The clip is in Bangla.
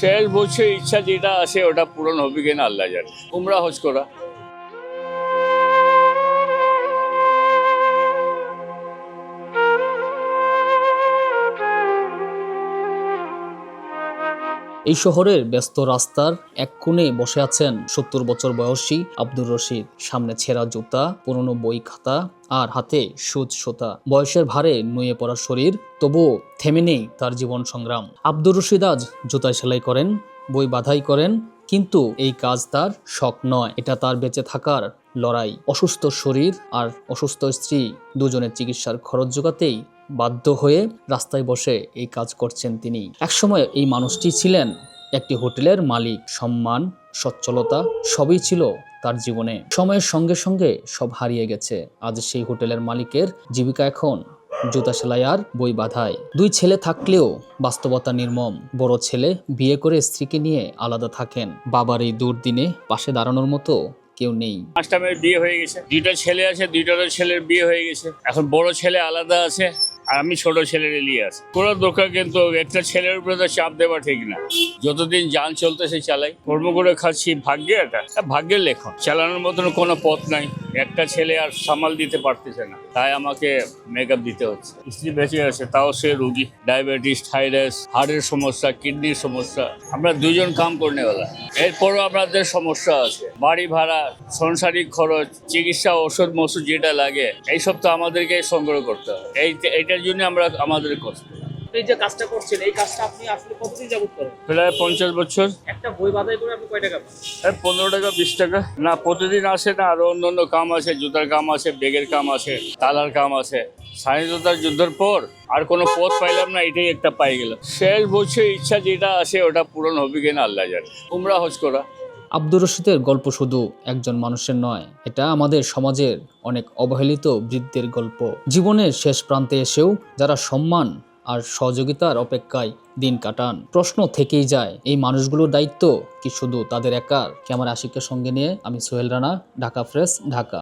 শেষ বছর ইচ্ছা যেটা আছে ওটা পূরণ হবে কিনা আল্লাহ জানে। উমরা হজ করা। এই শহরের ব্যস্ত রাস্তার এক কোণে বসে আছেন ৭০ বছর বয়সী আব্দুর রশিদ। সামনে ছেঁড়া জুতা, পুরনো বই খাতা আর হাতে সুচ সুতা। বয়সের ভারে নুয়ে পড়া শরীর, তবুও থেমে নেই তার জীবন সংগ্রাম। আব্দুর রশিদ আজ জুতায় সেলাই করেন, বই বাধাই করেন, কিন্তু এই কাজ তার শখ নয়, এটা তার বেঁচে থাকার লড়াই। অসুস্থ শরীর আর অসুস্থ স্ত্রী দুজনের চিকিৎসার খরচ জোগাতেই বাধ্য হয়ে রাস্তায় বসে এই কাজ করছেন তিনি। একসময় এই মানুষটি ছিলেন একটি হোটেলের মালিক। সম্মান, সচ্ছলতা সবই ছিল তার জীবনে। সময়ের সঙ্গে সঙ্গে সব হারিয়ে গেছে। আজ সেই হোটেলের মালিকের জীবিকা এখন জুতা সেলাই আর বই বাঁধায়। দুই ছেলে থাকলেও বাস্তবতা নির্মম। বড় ছেলে বিয়ে করে স্ত্রীকে নিয়ে আলাদা থাকেন। বাবার এই দুর্দিনে পাশে দাঁড়ানোর মতো কেউ নেই। 5টা মেয়ের বিয়ে হয়ে গেছে, 2টা ছেলে আছে, 2টারও ছেলের বিয়ে হয়ে গেছে। এখন বড় ছেলে আলাদা আছে আর আমি ছোট ছেলের নিয়ে আছি। কোনো দোকান কিন্তু একটা ছেলের উপরে তো চাপ দেওয়া ঠিক না। যতদিন যান চলতেছে চালাই, কর্ম করে খাচ্ছি। ভাগ্যে এটা ভাগ্যের লেখন, চালানোর মতন কোনো পথ নাই। একটা ছেলে আর সামাল দিতে পারতেছে না, তাই আমাকে মেকআপ দিতে হচ্ছে। স্ত্রী বেঁচে আছে, তাও সে রুগী, ডায়াবেটিস, থাইরয়েড, হার্টের সমস্যা, কিডনির সমস্যা। আমরা দুজন কাম করনেওয়ালা, এরপরও আমাদের সমস্যা আছে। বাড়ি ভাড়া, সাংসারিক খরচ, চিকিৎসা, ওষুধ মষুধ যেটা লাগে, এইসব তো আমাদেরকে সংগ্রহ করতে হবে। এইটার জন্য আমরা আমাদের কষ্ট। এই যে কাজটা করছেন, এই কাজটা আপনি আসলে কতদিন যাবত করেন? প্রায় 50 বছর। একটা বই বাঁধাই করে আপনি কয় টাকা পান? 15 টাকা 20 টাকা। না, প্রতিদিন আসে না, আরো অন্য কাম আছে। জুতার কাম আছে, বেগের কাম আছে, তালার কাম আছে। স্বাধীনতার যুদ্ধের পর আর কোনো পথ পাইলাম না, এটাই একটা পাই গেলাম। শেষ বছর ইচ্ছা যেটা আছে ওটা পূরণ হবে কিনা আল্লাহ জানে। উমরা হজ করা। আব্দুর রশিদের গল্প শুধু একজন মানুষের নয়, এটা আমাদের সমাজের অনেক অবহেলিত বৃদ্ধের গল্প। জীবনের শেষ প্রান্তে এসেও যারা সম্মান আর সহযোগিতার অপেক্ষায় দিন কাটান। প্রশ্ন থেকেই যায়, এই মানুষগুলোর দায়িত্ব কি শুধু তাদের একার? ক্যামেরা আশিককে সঙ্গে নিয়ে আমি সোহেল রানা, ঢাকা প্রেস, ঢাকা।